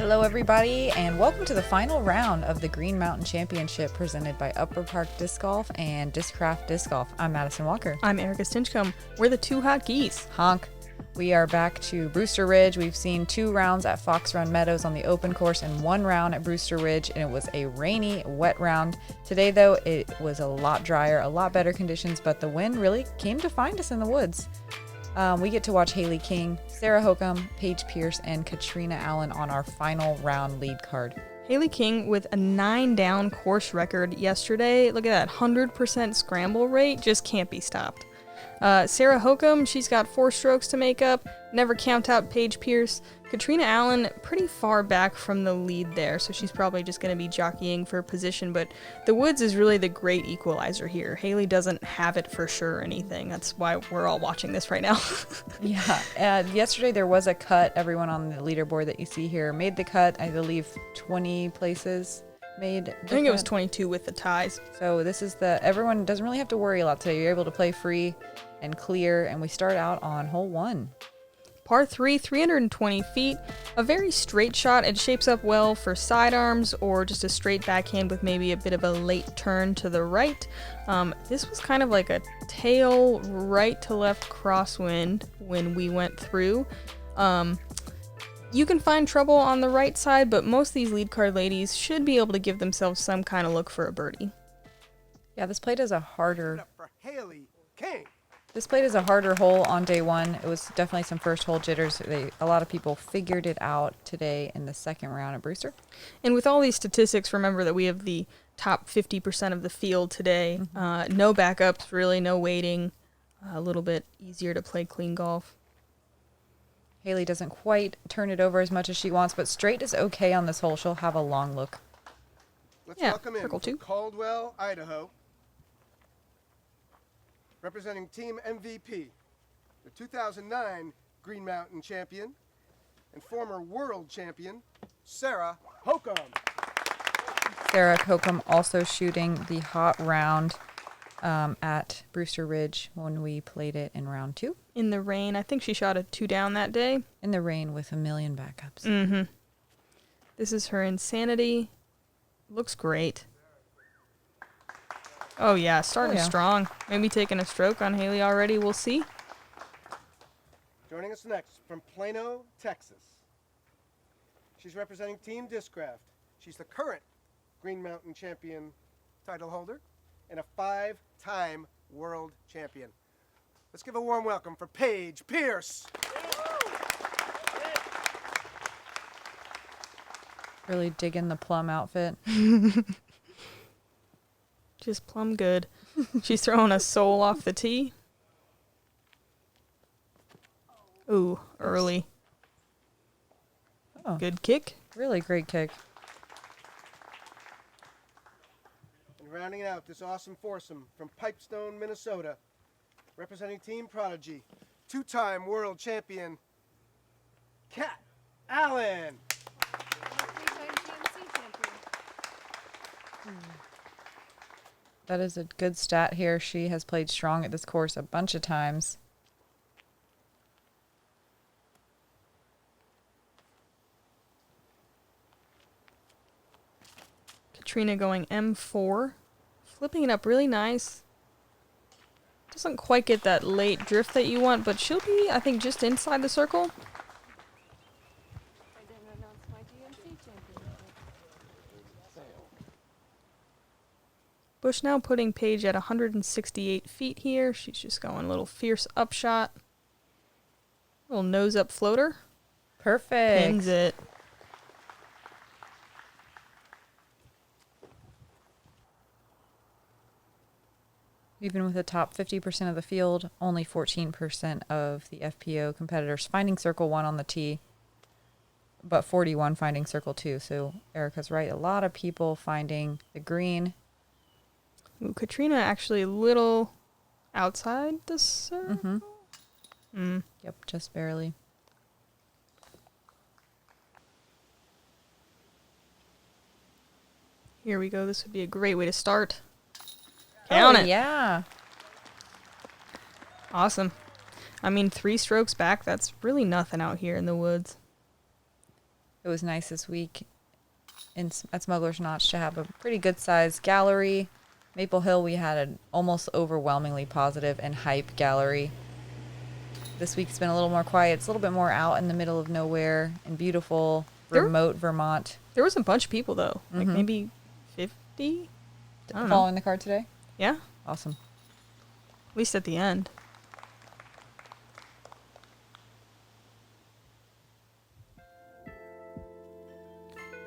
Hello everybody and welcome to the final round of the Green Mountain Championship presented by Upper Park Disc Golf and Discraft Disc Golf. I'm Madison Walker. I'm Erika Stinchcomb. We're the two hot geese. Honk. We are back to Brewster Ridge. We've seen 2 rounds at Fox Run Meadows on the open course and 1 round at Brewster Ridge, and it was a rainy, wet round. Today though, it was a lot drier, a lot better conditions, but the wind really came to find us in the woods. We get to watch Hailey King, Sarah Hokom, Paige Pierce, and Catrina Allen on our final round lead card. Hailey King with a 9-down course record yesterday. Look at that, 100% scramble rate, just can't be stopped. Sarah Hokom, she's got 4 strokes to make up. Never count out Paige Pierce. Catrina Allen, pretty far back from the lead there, so she's probably just going to be jockeying for position, but the woods is really the great equalizer here. Hailey doesn't have it for sure or anything. That's why we're all watching this right now. Yeah. Yesterday there was a cut. Everyone on the leaderboard that you see here made the cut. I believe 20 places made the I think cut. it was 22 with the ties. So this is everyone doesn't really have to worry a lot today. You're able to play free and clear, and we start out on hole 1. Par 3, 320 feet, a very straight shot. It shapes up well for sidearms or just a straight backhand with maybe a bit of a late turn to the right. This was kind of like a tail right to left crosswind when we went through. You can find trouble on the right side, but most of these lead card ladies should be able to give themselves some kind of look for a birdie. Yeah, this played as a harder... For Hailey King. This played as a harder hole on day 1. It was definitely some first hole jitters. A lot of people figured it out today in the second round at Brewster. And with all these statistics, remember that we have the top 50% of the field today. No backups, really, no waiting. A little bit easier to play clean golf. Hailey doesn't quite turn it over as much as she wants, but straight is okay on this hole. She'll have a long look. Let's Yeah, welcome in circle from 2. Caldwell, Idaho. Representing Team MVP, the 2009 Green Mountain champion and former world champion, Sarah Hokom. Sarah Hokom also shooting the hot round at Brewster Ridge when we played it in round 2. In the rain, I think she shot a 2 down that day. In the rain with a million backups. This is her Insanity. Looks great. Oh yeah, starting strong. Maybe taking a stroke on Hailey already. We'll see. Joining us next from Plano, Texas. She's representing Team Discraft. She's the current Green Mountain champion title holder and a 5-time world champion. Let's give a warm welcome for Paige Pierce. Really digging the plum outfit. Just plumb good. She's throwing a soul off the tee. Ooh, early. Oh, Good kick. really great kick. And rounding out this awesome foursome from Pipestone, Minnesota, representing Team Prodigy, 2-time world champion, Catrina Allen. That is a good stat here. She has played strong at this course a bunch of times. Catrina going M4. Flipping it up really nice. Doesn't quite get that late drift that you want, but she'll be, I think, just inside the circle. I didn't announce my DMC championship. Bushnell putting Paige at 168 feet here. She's just going a little fierce upshot. Little nose up floater. Perfect. Pings it. Even with the top 50% of the field, only 14% of the FPO competitors finding circle 1 on the tee, but 41 finding circle 2. So Erika's right. A lot of people finding the green. Ooh, Catrina actually a little outside the circle. Yep, just barely. Here we go. This would be a great way to start. Count it. Yeah. Awesome. I mean, 3 strokes back, that's really nothing out here in the woods. It was nice this week at Smuggler's Notch to have a pretty good sized gallery. Maple Hill, we had an almost overwhelmingly positive and hype gallery. This week's been a little more quiet. It's a little bit more out in the middle of nowhere in beautiful, remote Vermont. There was a bunch of people, though. Like maybe 50? I don't know. Following the card today? Yeah. Awesome. At least at the end.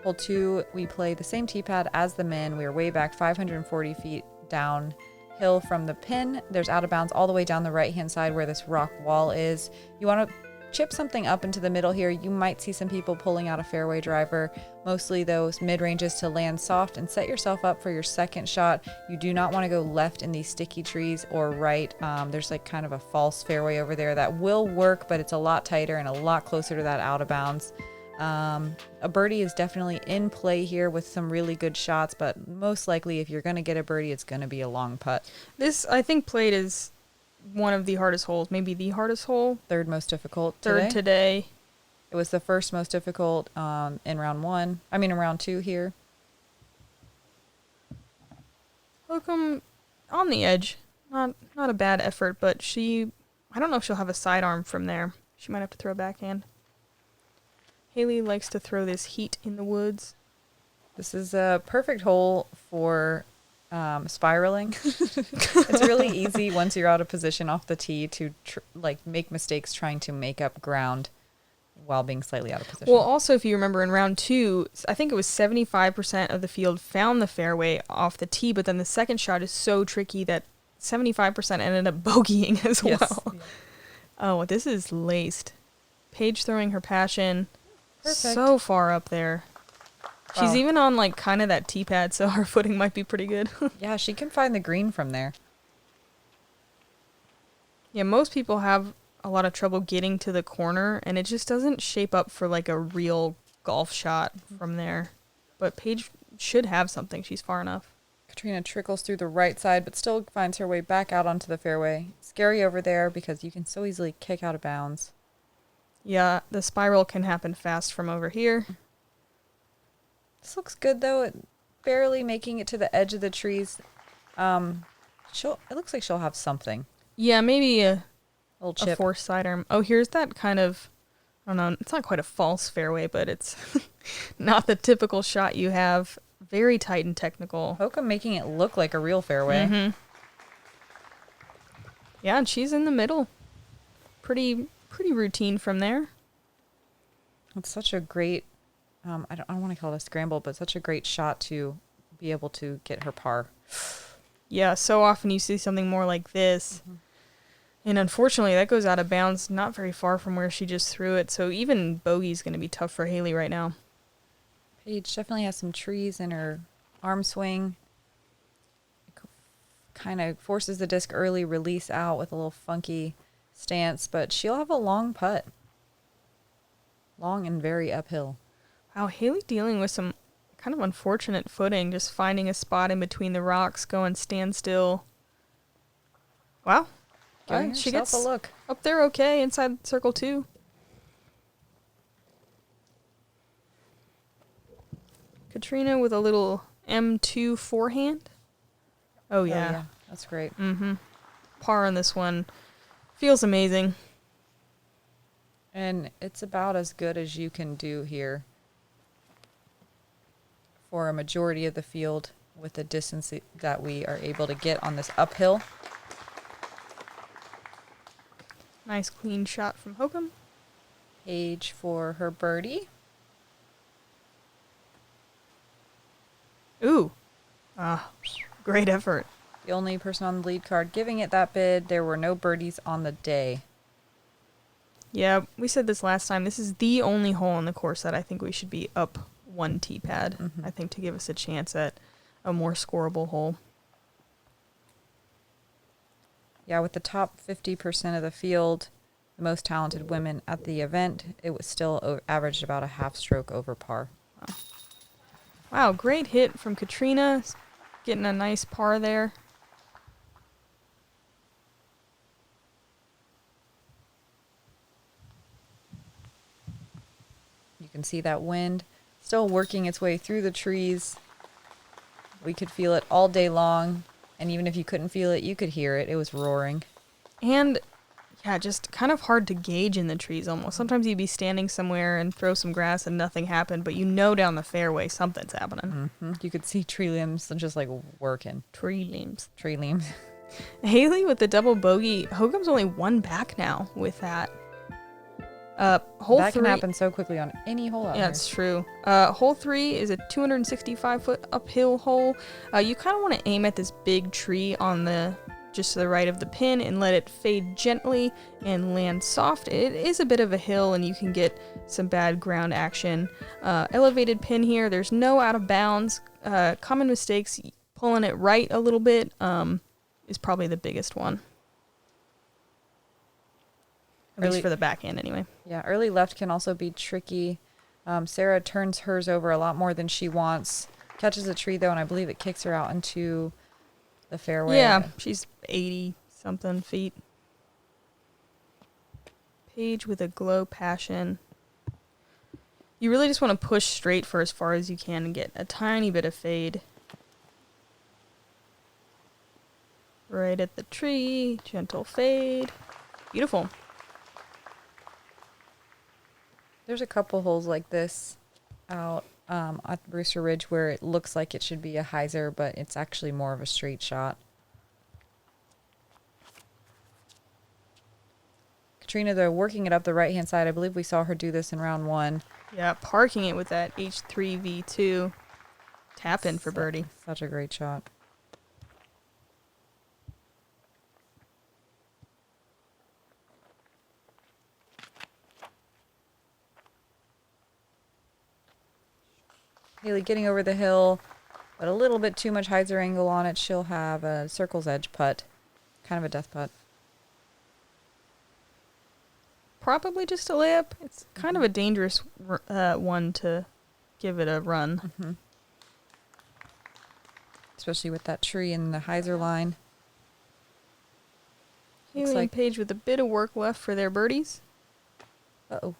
Hole 2, we play the same tee pad as the men. We are way back 540 feet downhill from the pin. There's out of bounds all the way down the right-hand side where this rock wall is. You want to chip something up into the middle here. You might see some people pulling out a fairway driver, mostly those mid-ranges to land soft, and set yourself up for your second shot. You do not want to go left in these sticky trees or right. There's like kind of a false fairway over there that will work, but it's a lot tighter and a lot closer to that out of bounds. A birdie is definitely in play here with some really good shots, but most likely if you're going to get a birdie, it's going to be a long putt. This, I think, played is one of the hardest holes, maybe the hardest hole. Third most difficult Third today. It was the first most difficult in round 2 here. Hokom on the edge. Not a bad effort, but I don't know if she'll have a sidearm from there. She might have to throw a backhand. Hailey likes to throw this heat in the woods. This is a perfect hole for spiraling. It's really easy once you're out of position off the tee to make mistakes trying to make up ground while being slightly out of position. Well, also, if you remember in round 2, I think it was 75% of the field found the fairway off the tee, but then the second shot is so tricky that 75% ended up bogeying as well. Yeah. Oh, this is laced. Paige throwing her passion. Perfect. So far up there. She's even on like kind of that tee pad, so her footing might be pretty good. Yeah, she can find the green from there. Yeah, most people have a lot of trouble getting to the corner, and it just doesn't shape up for like a real golf shot from there. But Paige should have something. She's far enough. Catrina trickles through the right side, but still finds her way back out onto the fairway. Scary over there because you can so easily kick out of bounds. Yeah, the spiral can happen fast from over here. This looks good, though. Barely making it to the edge of the trees. It looks like she'll have something. Yeah, maybe a little chip. A forced sidearm. Oh, here's that kind of, I don't know, it's not quite a false fairway, but it's not the typical shot you have. Very tight and technical. Hokom making it look like a real fairway. Mm-hmm. Yeah, and she's in the middle. Pretty routine from there. It's such a great, I don't want to call it a scramble, but such a great shot to be able to get her par. Yeah, so often you see something more like this. Mm-hmm. And unfortunately, that goes out of bounds not very far from where she just threw it. So even bogey's going to be tough for Hailey right now. Paige definitely has some trees in her arm swing. Kind of forces the disc early, release out with a little funky stance, but she'll have a long putt. Long and very uphill. Wow, Hailey dealing with some kind of unfortunate footing, just finding a spot in between the rocks, going standstill. Wow. She gets a look up there okay inside circle 2. Catrina with a little M2 forehand. Oh yeah. That's great. Mm-hmm. Par on this one. Feels amazing. And it's about as good as you can do here for a majority of the field with the distance that we are able to get on this uphill. Nice clean shot from Hokom. Paige for her birdie. Ooh. Great effort. The only person on the lead card giving it that bid. There were no birdies on the day. Yeah, we said this last time. This is the only hole on the course that I think we should be up one tee pad. Mm-hmm. I think to give us a chance at a more scoreable hole. Yeah, with the top 50% of the field, the most talented women at the event, it was still averaged about a half stroke over par. Wow, great hit from Catrina. Getting a nice par there. You can see that wind still working its way through the trees. We could feel it all day long. And even if you couldn't feel it, you could hear it. It was roaring. And yeah, just kind of hard to gauge in the trees almost. Sometimes you'd be standing somewhere and throw some grass and nothing happened, but you know down the fairway something's happening. You could see tree limbs just like working. Tree limbs. Tree limbs. Hailey with the double bogey. Hokom's only one back now with that. Hole that 3 can happen so quickly on any hole out Yeah, here. it's true. Hole 3 is a 265-foot uphill hole. You kind of want to aim at this big tree on the just to the right of the pin and let it fade gently and land soft. It is a bit of a hill and you can get some bad ground action. Elevated pin here. There's no out of bounds. Common mistakes, pulling it right a little bit is probably the biggest one. At least for the backhand anyway. Yeah, early left can also be tricky. Sarah turns hers over a lot more than she wants. Catches a tree though, and I believe it kicks her out into the fairway. Yeah, she's 80-something feet. Paige with a glow passion. You really just want to push straight for as far as you can and get a tiny bit of fade. Right at the tree, gentle fade. Beautiful. There's a couple holes like this out at Brewster Ridge where it looks like it should be a hyzer, but it's actually more of a straight shot. Catrina, though, working it up the right-hand side. I believe we saw her do this in round 1. Yeah, parking it with that H3V2 tap in for birdie. Such a great shot. Hailey getting over the hill, but a little bit too much hyzer angle on it. She'll have a circle's edge putt. Kind of a death putt. Probably just a layup. It's kind of a dangerous one to give it a run. Especially with that tree and the hyzer line. Hailey and Paige with a bit of work left for their birdies. Uh-oh.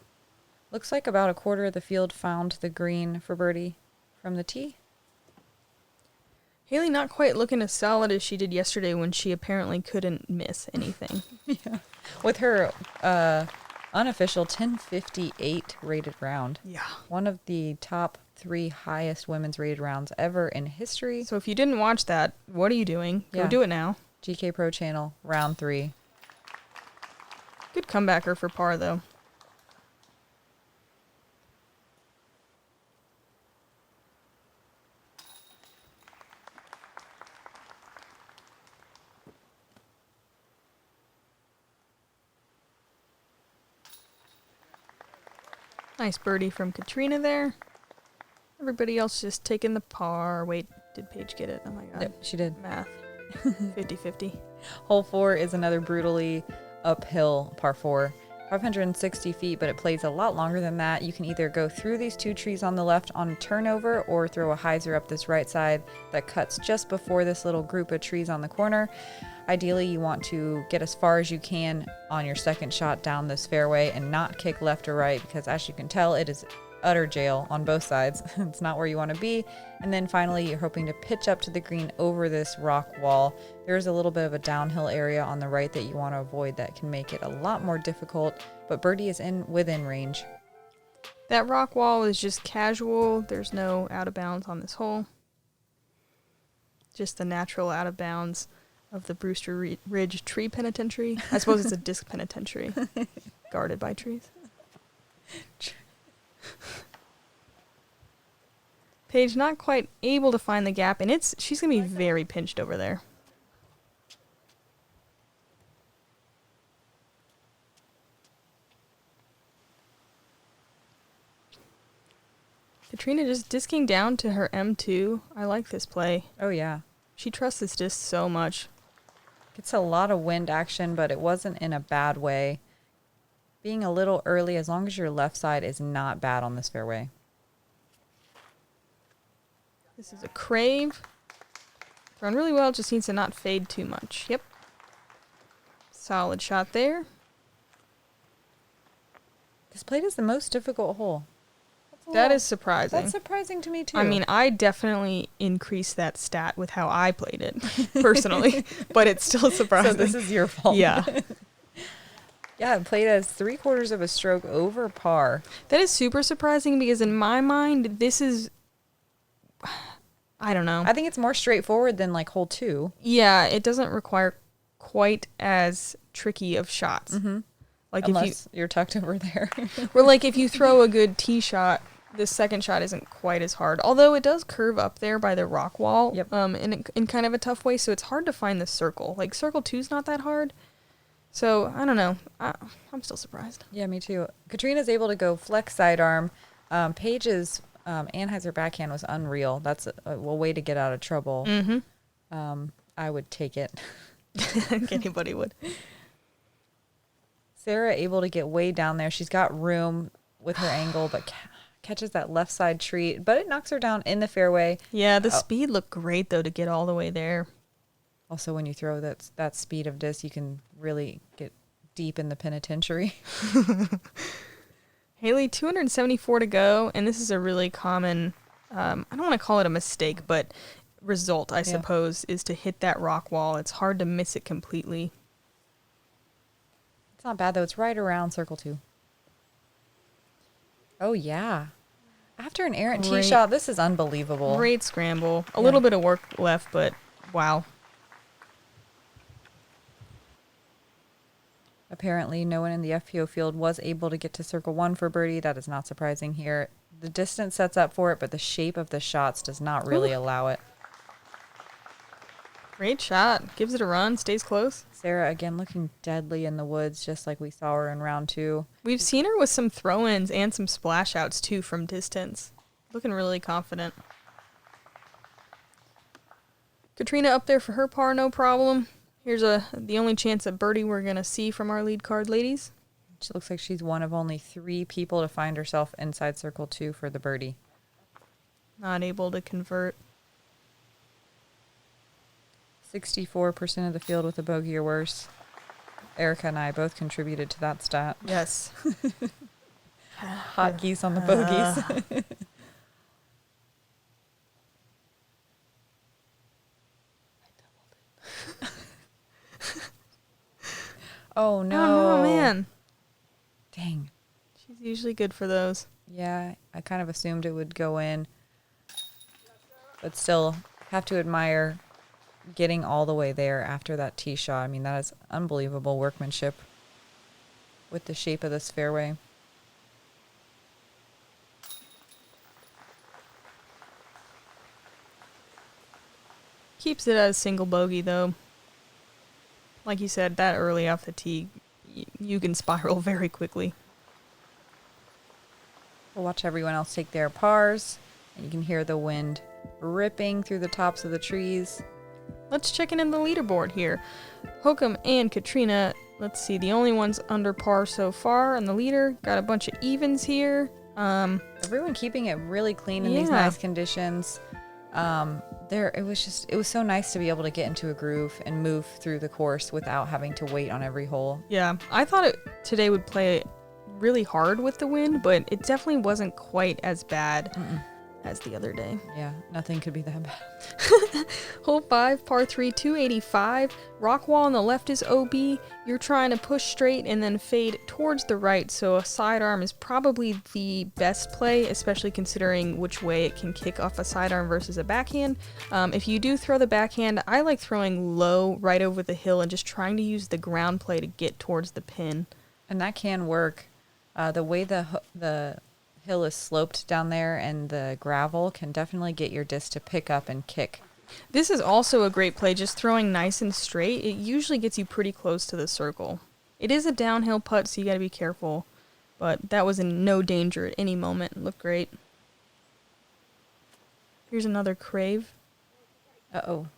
Looks like about a quarter of the field found the green for birdie from the tee. Hailey not quite looking as solid as she did yesterday when she apparently couldn't miss anything. Yeah. With her unofficial 1058 rated round. Yeah. One of the top 3 highest women's rated rounds ever in history. So if you didn't watch that, what are you doing? Go Yeah. do it now. Gkpro channel, round 3. Good comebacker for par, though. Nice birdie from Catrina there. Everybody else just taking the par. Wait, did Paige get it? Oh my god. Yep, she did. Math. 50-50. Hole 4 is another brutally uphill par 4. 560 feet, but it plays a lot longer than that. You can either go through these 2 trees on the left on turnover or throw a hyzer up this right side that cuts just before this little group of trees on the corner. Ideally, you want to get as far as you can on your second shot down this fairway and not kick left or right because, as you can tell, it is utter jail on both sides. It's not where you want to be. And then finally, you're hoping to pitch up to the green over this rock wall. There's a little bit of a downhill area on the right that you want to avoid that can make it a lot more difficult, but birdie is within range. That rock wall is just casual. There's no out of bounds on this hole. Just the natural out of bounds of the Brewster Ridge Tree Penitentiary. I suppose it's a disc penitentiary, guarded by trees. Paige not quite able to find the gap, and she's going to be very pinched over there. Catrina just disking down to her M2. I like this play. Oh, yeah. She trusts this disc so much. Gets a lot of wind action, but it wasn't in a bad way. Being a little early, as long as your left side is not bad on this fairway. This is a crave. Thrown really well, just needs to not fade too much. Yep. Solid shot there. This plate is the most difficult hole. That is surprising. That's surprising to me, too. I mean, I definitely increased that stat with how I played it, personally, but it's still surprising. So this is your fault. Yeah. Yeah, it played as 3/4 of a stroke over par. That is super surprising because in my mind, this is, I don't know. I think it's more straightforward than like hole 2. Yeah, it doesn't require quite as tricky of shots. Mm-hmm. Like Unless you're tucked over there. or like if you throw a good tee shot, the second shot isn't quite as hard. Although it does curve up there by the rock wall, Yep. in kind of a tough way, so it's hard to find the circle. Like circle 2's not that hard. So, I don't know. I'm still surprised. Yeah, me too. Catrina's able to go flex sidearm. Paige's Anheuser backhand was unreal. That's a way to get out of trouble. Mm-hmm. I would take it. Anybody would. Sarah able to get way down there. She's got room with her angle, but catches that left side tree. But it knocks her down in the fairway. Yeah, the speed looked great, though, to get all the way there. Also, when you throw that speed of disc, you can really get deep in the penitentiary. Hailey, 274 to go, and this is a really common, I don't want to call it a mistake, but result, I suppose, is to hit that rock wall. It's hard to miss it completely. It's not bad, though. It's right around circle 2. Oh, yeah. After an errant tee shot, this is unbelievable. Great scramble. A little bit of work left, but wow. Apparently, no one in the FPO field was able to get to circle 1 for birdie. That is not surprising here. The distance sets up for it, but the shape of the shots does not really allow it. Great shot. Gives it a run. Stays close. Sarah, again, looking deadly in the woods, just like we saw her in round 2. We've seen her with some throw-ins and some splash outs, too, from distance. Looking really confident. Catrina up there for her par, no problem. Here's the only chance at birdie we're going to see from our lead card ladies. She looks like she's one of only 3 people to find herself inside circle 2 for the birdie. Not able to convert. 64% of the field with a bogey or worse. Erika and I both contributed to that stat. Yes. Hot geese on the bogeys. Oh, no. Oh, man. Dang. She's usually good for those. Yeah, I kind of assumed it would go in. But still, have to admire getting all the way there after that tee shot. I mean, that is unbelievable workmanship with the shape of this fairway. Keeps it as single bogey, though. Like you said, that early off the tee, you can spiral very quickly. We'll watch everyone else take their pars, and you can hear the wind ripping through the tops of the trees. Let's check in the leaderboard here. Hokom and Catrina, let's see, the only ones under par so far, and the leader got a bunch of evens here. Everyone keeping it really clean in these nice conditions. It was so nice to be able to get into a groove and move through the course without having to wait on every hole. Yeah, I thought today would play really hard with the wind, but it definitely wasn't quite as bad as the other day. Yeah, nothing could be that bad. Hole 5, par 3, 285. Rock wall on the left is OB. You're trying to push straight and then fade towards the right, so a sidearm is probably the best play, especially considering which way it can kick off a sidearm versus a backhand. If you do throw the backhand, I like throwing low right over the hill and just trying to use the ground play to get towards the pin. And that can work. The way the hill is sloped down there and the gravel can definitely get your disc to pick up and kick. This is also a great play, just throwing nice and straight. It usually gets you pretty close to the circle. It is a downhill putt, so you got to be careful, but that was in no danger at any moment. It looked great. Here's another crave. Uh-oh.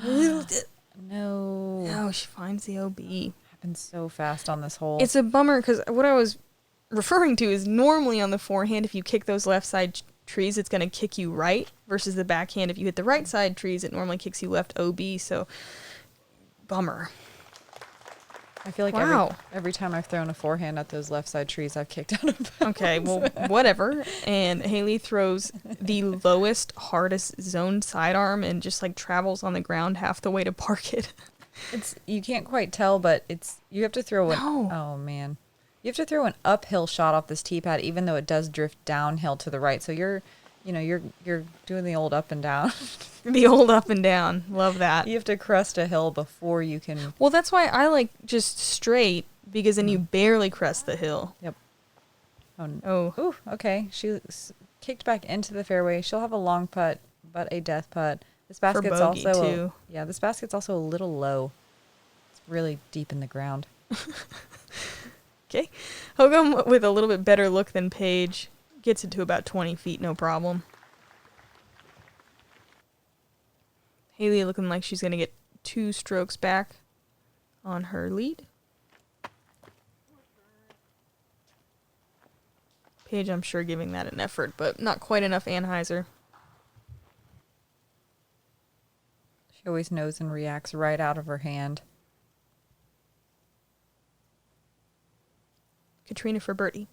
No. Oh, she finds the OB. Happened so fast on this hole. It's a bummer because what I was referring to is normally on the forehand, if you kick those left side trees, it's going to kick you right, versus the backhand, if you hit the right side trees, it normally kicks you left OB, so bummer. I feel like Wow. every time I've thrown a forehand at those left side trees, I've kicked out of bounds. Okay, well, whatever. And Hailey throws the lowest, hardest zone sidearm and just like travels on the ground half the way to park it. You can't quite tell, but you have to throw an No. oh man. You have to throw an uphill shot off this tee pad, even though it does drift downhill to the right. So you're doing the old up and down. The old up and down. Love that. You have to crest a hill before you can. Well, that's why I like just straight, because then you barely crest the hill. Yep. Oh. Ooh, okay. She kicked back into the fairway. She'll have a long putt, but a death putt. This basket's bogey, also too. this basket's also a little low. It's really deep in the ground. Okay. Hokom, with a little bit better look than Paige, gets it to about 20 feet, no problem. Hailey looking like she's going to get 2 strokes back on her lead. Paige, I'm sure, giving that an effort, but not quite enough Anheuser. She always knows and reacts right out of her hand. Catrina for birdie.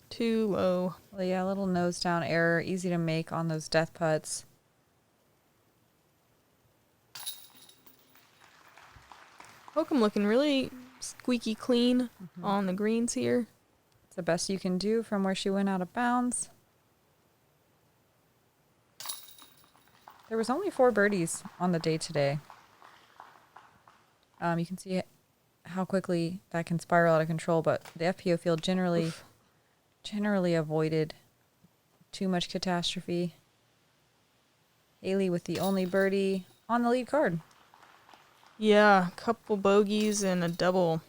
Too low. Well, yeah, a little nose down error, easy to make on those death putts. Hokom looking really squeaky clean on the greens here. It's the best you can do from where she went out of bounds. There was only 4 birdies on the day today. You can see how quickly that can spiral out of control, but the FPO field generally avoided too much catastrophe. Hailey with the only birdie on the lead card. Yeah, a couple bogeys and a double.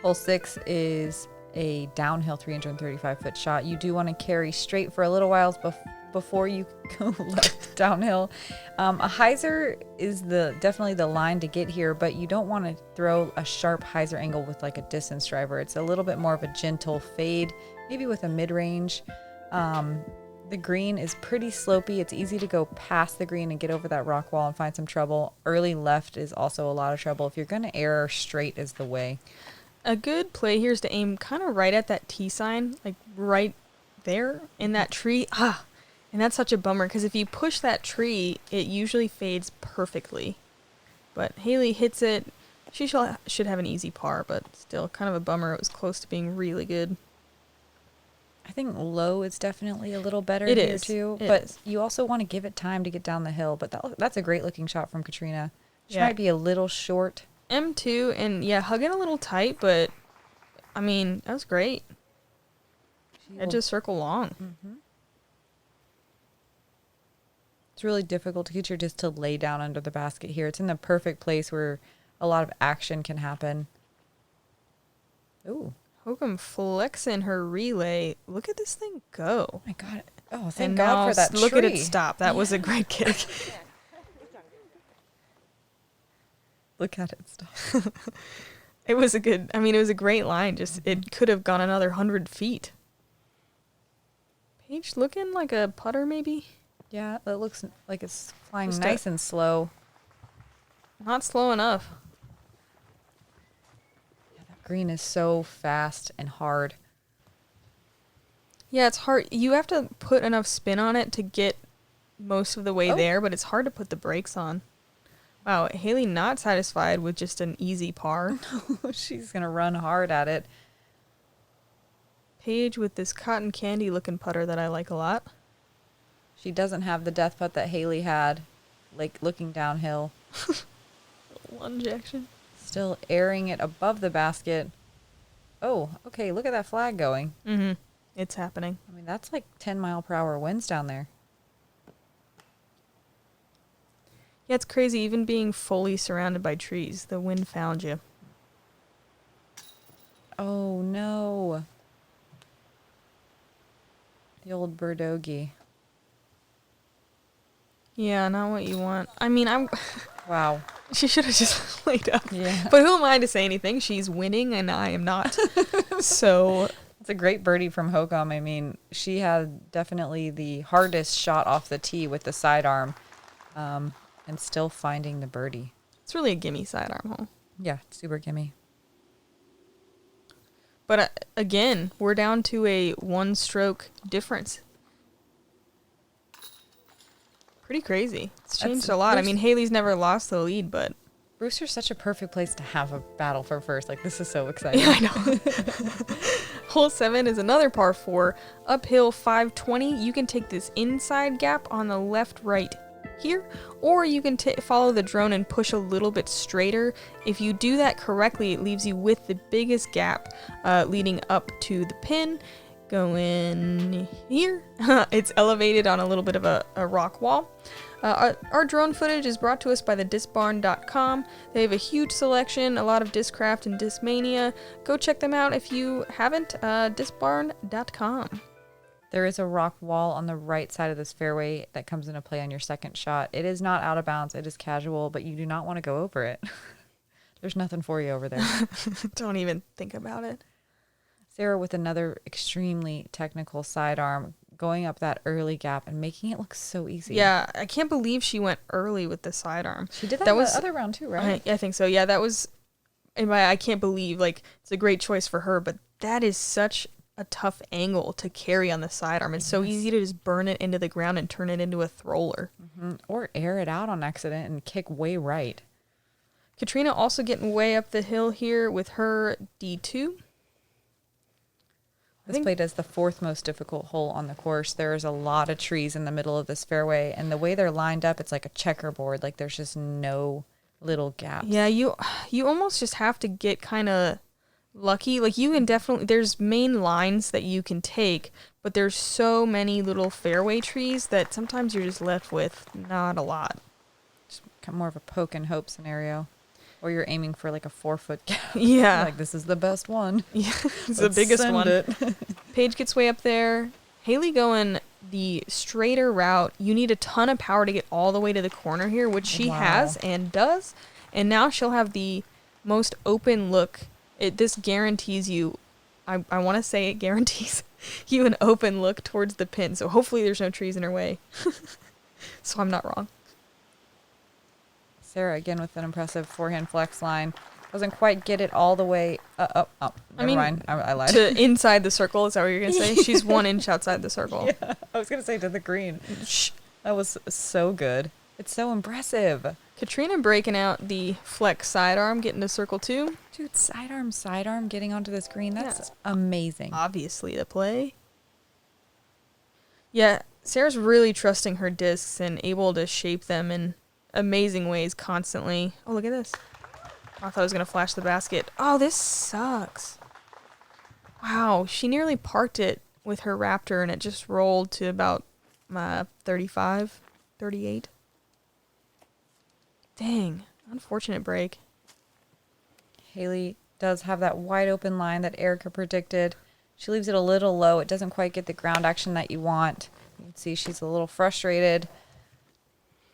Hole 6 is a downhill 335-foot shot. You do want to carry straight for a little while before you go left downhill. A hyzer is definitely the line to get here, but you don't want to throw a sharp hyzer angle with like a distance driver. It's a little bit more of a gentle fade, maybe with a mid-range. The green is pretty slopey. It's easy to go past the green and get over that rock wall and find some trouble. Early left is also a lot of trouble. If you're going to err, straight is the way. A good play here is to aim kind of right at that T sign, like right there in that tree. And that's such a bummer because if you push that tree, it usually fades perfectly. But Hailey hits it. She should have an easy par, but still kind of a bummer. It was close to being really good. I think low is definitely a little better It here is. too. It But is. you also want to give it time to get down the hill. But that's a great looking shot from Catrina. She Yeah. might be a little short. M2, and yeah, hugging a little tight, but I mean, that was great. Edge of circle long. Mm-hmm. It's really difficult to get your disc to lay down under the basket here. It's in the perfect place where a lot of action can happen. Ooh. Hokom flexing her relay. Look at this thing go. Oh my God. Oh, thank And God now for that look tree. at it stop. That was a great kick. Look at it stop. It was a great line. Just, it could have gone another 100 feet. Paige looking like a putter, maybe? Yeah, it looks like it's flying Just nice and slow. Not slow enough. Yeah, that green is so fast and hard. Yeah, it's hard. You have to put enough spin on it to get most of the way there, but it's hard to put the brakes on. Wow, Hailey not satisfied with just an easy par. She's going to run hard at it. Paige with this cotton candy looking putter that I like a lot. She doesn't have the death putt that Hailey had, like looking downhill. Lunge action. Still airing it above the basket. Oh, okay, look at that flag going. Mm-hmm. It's happening. I mean, that's like 10-mile-per-hour winds down there. Yeah, it's crazy. Even being fully surrounded by trees, the wind found you. Oh, no. The old birdogey. Yeah, not what you want. I mean, Wow. she should have just laid up. Yeah. But who am I to say anything? She's winning and I am not. So It's a great birdie from Hokom. I mean, she had definitely the hardest shot off the tee with the sidearm, and still finding the birdie. it's really a gimme sidearm hole. Yeah, super gimme. But again, we're down to a one-stroke difference. Pretty crazy. It's changed a lot. I mean, Hailey's never lost the lead, but Brewster's such a perfect place to have a battle for first. Like, this is so exciting. yeah, I know. Hole 7 is another par 4, uphill 520. You can take this inside gap on the left-right here, or you can follow the drone and push a little bit straighter. If you do that correctly, it leaves you with the biggest gap leading up to the pin. Go in here. It's elevated on a little bit of a rock wall. Our drone footage is brought to us by the discbarn.com. They have a huge selection, a lot of Discraft and Discmania. Go check them out if you haven't. Discbarn.com. There is a rock wall on the right side of this fairway that comes into play on your second shot. It is not out of bounds. It is casual, but you do not want to go over it. There's nothing for you over there. Don't even think about it. Sarah with another extremely technical sidearm, going up that early gap and making it look so easy. Yeah, I can't believe she went early with the sidearm. She did that in the other round too, right? I think so. Yeah, that was. I can't believe, like, it's a great choice for her, but that is such a tough angle to carry on the sidearm. It's so easy to just burn it into the ground and turn it into a thrower. Mm-hmm. Or air it out on accident and kick way right. Catrina also getting way up the hill here with her D2. This played as the fourth most difficult hole on the course. There's a lot of trees in the middle of this fairway, and the way they're lined up, it's like a checkerboard. Like, there's just no little gaps. Yeah, you almost just have to get kind of lucky. Like, you can definitely, there's main lines that you can take, but there's so many little fairway trees that sometimes you're just left with not a lot. Just more of a poke and hope scenario. Or you're aiming for like a 4-foot gap. Yeah. Like, this is the best one. Yeah, it's the biggest one. Paige gets way up there. Hailey going the straighter route. You need a ton of power to get all the way to the corner here, which she has and does. And now she'll have the most open look. This guarantees you, I want to say it guarantees you an open look towards the pin. So hopefully there's no trees in her way. So I'm not wrong. Sarah again with an impressive forehand flex line. Doesn't quite get it all the way up. Never mind. I lied. To inside the circle, is that what you're going to say? She's 1 inch outside the circle. Yeah, I was going to say to the green. That was so good. It's so impressive. Catrina breaking out the flex sidearm, getting to circle 2. Dude, sidearm, getting onto this green. That's amazing. Obviously the play. Yeah, Sarah's really trusting her discs and able to shape them in amazing ways constantly. Oh, look at this. I thought I was going to flash the basket. Oh, this sucks. Wow, she nearly parked it with her Raptor, and it just rolled to about 35, 38. Dang, unfortunate break. Hailey does have that wide open line that Erika predicted. She leaves it a little low. It doesn't quite get the ground action that you want. You can see she's a little frustrated.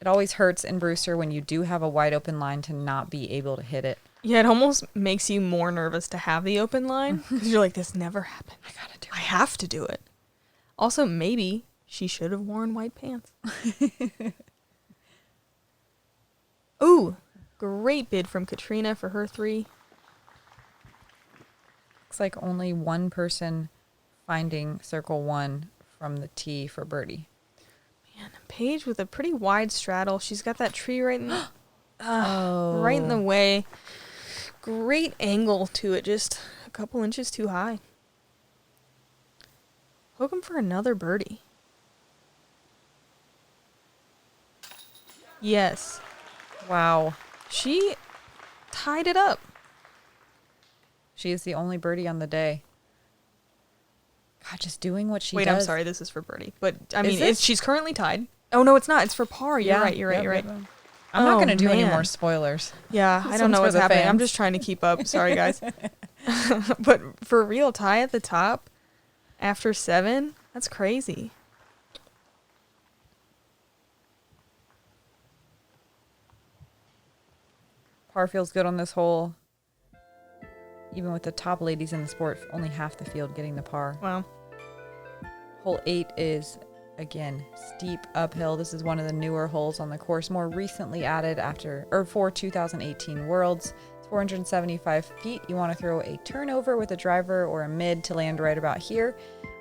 It always hurts in Brewster when you do have a wide open line to not be able to hit it. Yeah, it almost makes you more nervous to have the open line because you're like, this never happened. I gotta do it. I have to do it. Also, maybe she should have worn white pants. Ooh, great bid from Catrina for her 3. Looks like only one person finding circle 1 from the tee for birdie. Man, Paige with a pretty wide straddle. She's got that tree right in the, right in the way. Great angle to it, just a couple inches too high. Hokum for another birdie. Yes. Wow. She tied it up. She is the only birdie on the day. God, just doing what she does. Wait, I'm sorry, this is for birdie. But, I mean, it? she's currently tied. Oh, no, it's not. It's for par. You're right. I'm not going to do any man. more spoilers. Yeah, I This don't know one's what's for the happening. I'm fans. just trying to keep up. Sorry, guys. But for a real tie at the top after 7, that's crazy. Par feels good on this hole. Even with the top ladies in the sport, only half the field getting the par. Wow. Hole 8 is, again, steep uphill. This is one of the newer holes on the course, more recently added for 2018 Worlds. It's 475 feet. You want to throw a turnover with a driver or a mid to land right about here.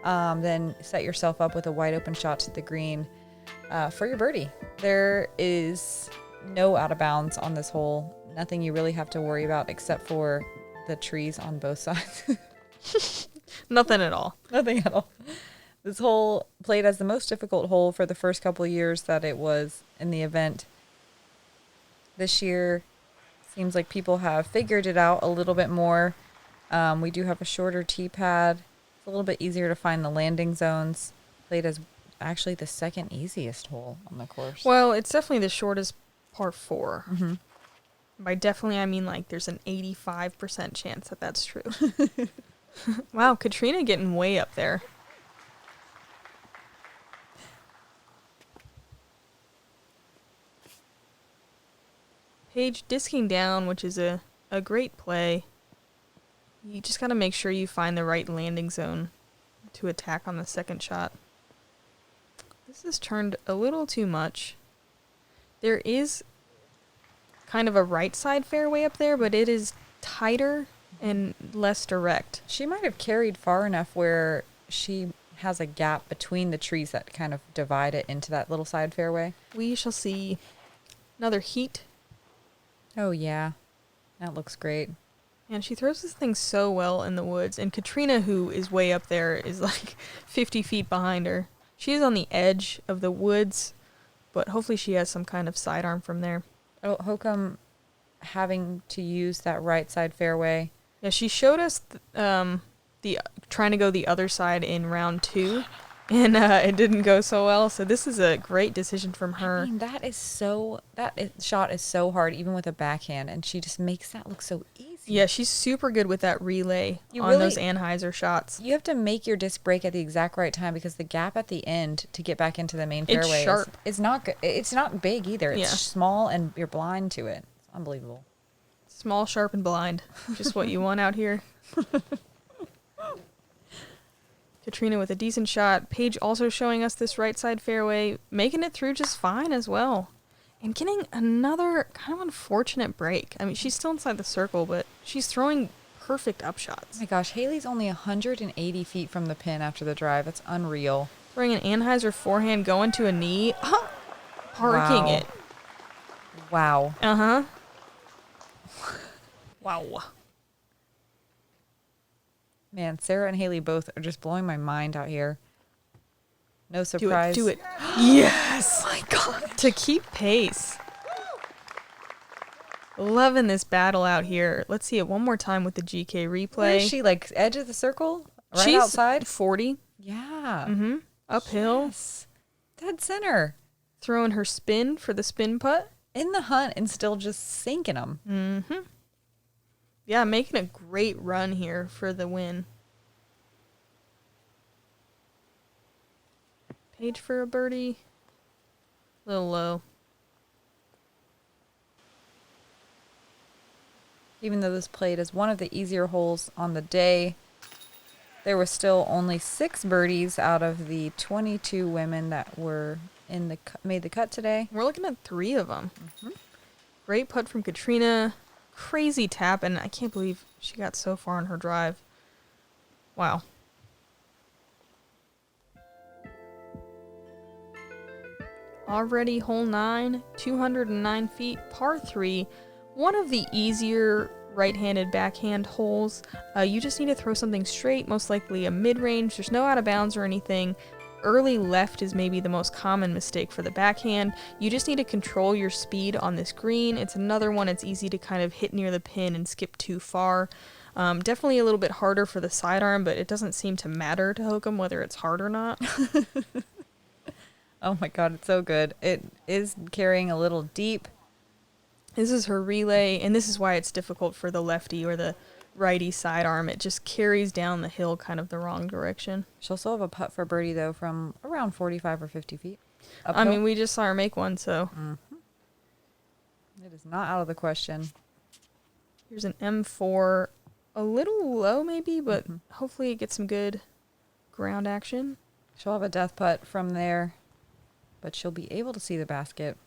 Then set yourself up with a wide open shot to the green for your birdie. There is no out of bounds on this hole. Nothing you really have to worry about except for the trees on both sides. Nothing at all. Nothing at all. This hole played as the most difficult hole for the first couple of years that it was in the event. This year, seems like people have figured it out a little bit more. We do have a shorter tee pad. It's a little bit easier to find the landing zones. Played as actually the second easiest hole on the course. Well, it's definitely the shortest par 4. Mm-hmm. By definitely, I mean like there's an 85% chance that that's true. Wow, Catrina getting way up there. Paige disking down, which is a great play. You just got to make sure you find the right landing zone to attack on the second shot. This has turned a little too much. There is kind of a right side fairway up there, but it is tighter and less direct. She might have carried far enough where she has a gap between the trees that kind of divide it into that little side fairway. We shall see. Another heat. Oh, yeah. That looks great. And she throws this thing so well in the woods. And Catrina, who is way up there, is like 50 feet behind her. She is on the edge of the woods, but hopefully she has some kind of sidearm from there. Oh, Hokom having to use that right side fairway. Yeah, she showed us the trying to go the other side in round 2, and it didn't go so well. So this is a great decision from her. I mean, shot is so hard, even with a backhand, and she just makes that look so easy. Yeah, she's super good with that relay really- those Anheuser shots. You have to make your disc break at the exact right time because the gap at the end to get back into the main It's fairway sharp. is not good. It's not big either. It's Yeah. small and you're blind to it. It's unbelievable. Small, sharp, and blind. Just what you want out here. Catrina with a decent shot. Paige also showing us this right side fairway, making it through just fine as well. And getting another kind of unfortunate break. I mean, she's still inside the circle, but she's throwing perfect Oh upshots. my gosh, Hailey's only 180 feet from the pin after the drive. That's unreal. Throwing an Anheuser forehand, going to a knee. Parking Wow. it. Wow. Uh-huh. Wow. Man, Sarah and Hailey both are just blowing my mind out here. No surprise. Do it. Yes! Oh my God. To keep pace. Loving this battle out here. Let's see it one more time with the GK replay. Where is she? Like edge of the circle? Right She's outside? 40. Yeah. Mm-hmm. Uphill. Yes. Dead center. Throwing her spin for the spin putt. In the hunt and still just sinking them. Mm-hmm. Yeah, making a great run here for the win. Paige for a birdie. A little low. Even though this played as one of the easier holes on the day, there were still only 6 birdies out of the 22 women that were made the cut today. We're looking at 3 of them. Great putt from Catrina. Crazy tap, and I can't believe she got so far on her drive. Wow. Already hole 9, 209 feet, par 3. One of the easier right-handed backhand holes. You just need to throw something straight, most likely a mid-range. There's no out of bounds or anything. Early left is maybe the most common mistake for the backhand. You just need to control your speed on this green. It's another one it's easy to kind of hit near the pin and skip too far. Definitely a little bit harder for the sidearm, but it doesn't seem to matter to Hokom whether it's hard or not. Oh my God, it's so good. It is carrying a little deep. This is her relay, and this is why it's difficult for the lefty or the righty sidearm. It just carries down the hill kind of the wrong direction. She'll still have a putt for birdie, though, from around 45 or 50 feet. I mean, we just saw her make one, so. It is not out of the question. Here's an M4. A little low, maybe, but hopefully it gets some good ground action. She'll have a death putt from there, but she'll be able to see the basket.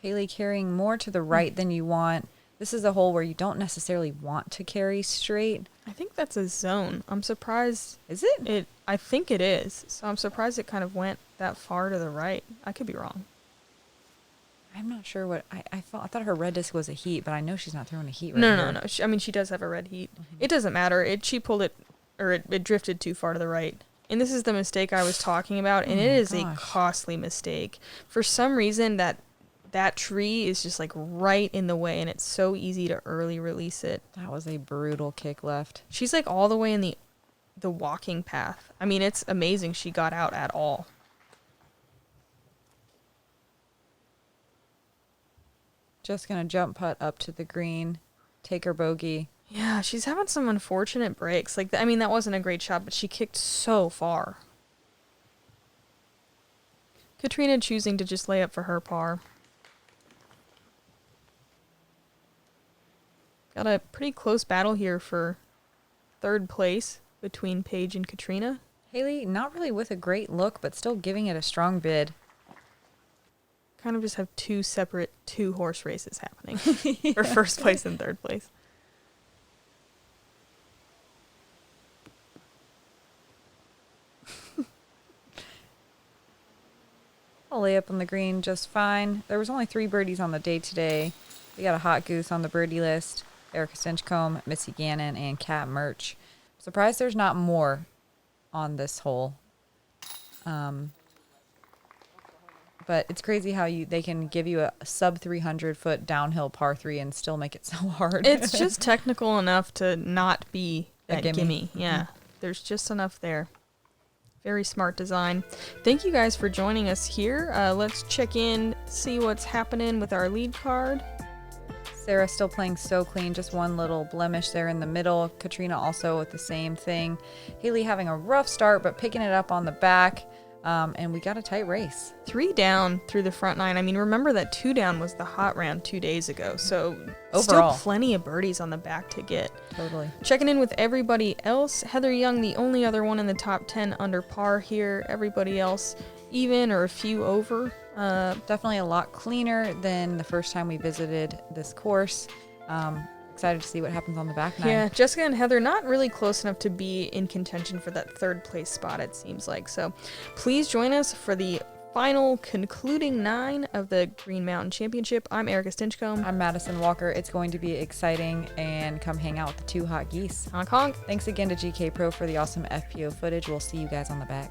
Hailey carrying more to the right than you want. This is a hole where you don't necessarily want to carry straight. I think that's a zone. I'm surprised. Is it? I think it is. So I'm surprised it kind of went that far to the right. I could be wrong. I'm not sure what I thought her red disc was a heat, but I know she's not throwing a heat right No. here. I mean, she does have a red heat. It doesn't matter. She pulled it, or it drifted too far to the right. And this is the mistake I was talking about, and it is a costly mistake. For some reason, that tree is just like right in the way, and it's so easy to early release it. That was a brutal kick left. She's like all the way in the walking path. I mean, it's amazing she got out at all. Just going to jump putt up to the green, take her bogey. Yeah, she's having some unfortunate breaks. Like, I mean, that wasn't a great shot, but she kicked so far. Catrina choosing to just lay up for her par. Got a pretty close battle here for 3rd place between Paige and Catrina. Hailey, not really with a great look, but still giving it a strong bid. Kind of just have 2 separate 2-horse races happening for 1st place and 3rd place. I'll lay up on the green just fine. There was only 3 birdies on the day today. We got a hot goose on the birdie list. Erika Stinchcomb, Missy Gannon, and Kat Murch. Surprised there's not more on this hole. But it's crazy how they can give you a sub 300 foot downhill par 3 and still make it so hard. It's just technical enough to not be that gimme. Yeah, there's just enough there. Very smart design. Thank you guys for joining us here. Let's check in, see what's happening with our lead card. Sarah still playing so clean, just one little blemish there in the middle. Catrina also with the same thing. Hailey having a rough start, but picking it up on the back. And we got a tight race. 3 down through the front 9. I mean, remember that 2 down was the hot round 2 days ago. So overall, still plenty of birdies on the back to get. Totally. Checking in with everybody else. Heather Young, the only other one in the top 10 under par here. Everybody else even or a few over. Definitely a lot cleaner than the first time we visited this course. Excited to see what happens on the back 9. Yeah, Jessica and Heather not really close enough to be in contention for that 3rd place spot, it seems like. So please join us for the final concluding 9 of the Green Mountain Championship. I'm Erika Stinchcomb. I'm Madison Walker. It's going to be exciting, and come hang out with the 2 hot geese. Honk honk. Thanks again to Gkpro for the awesome FPO footage. We'll see you guys on the back.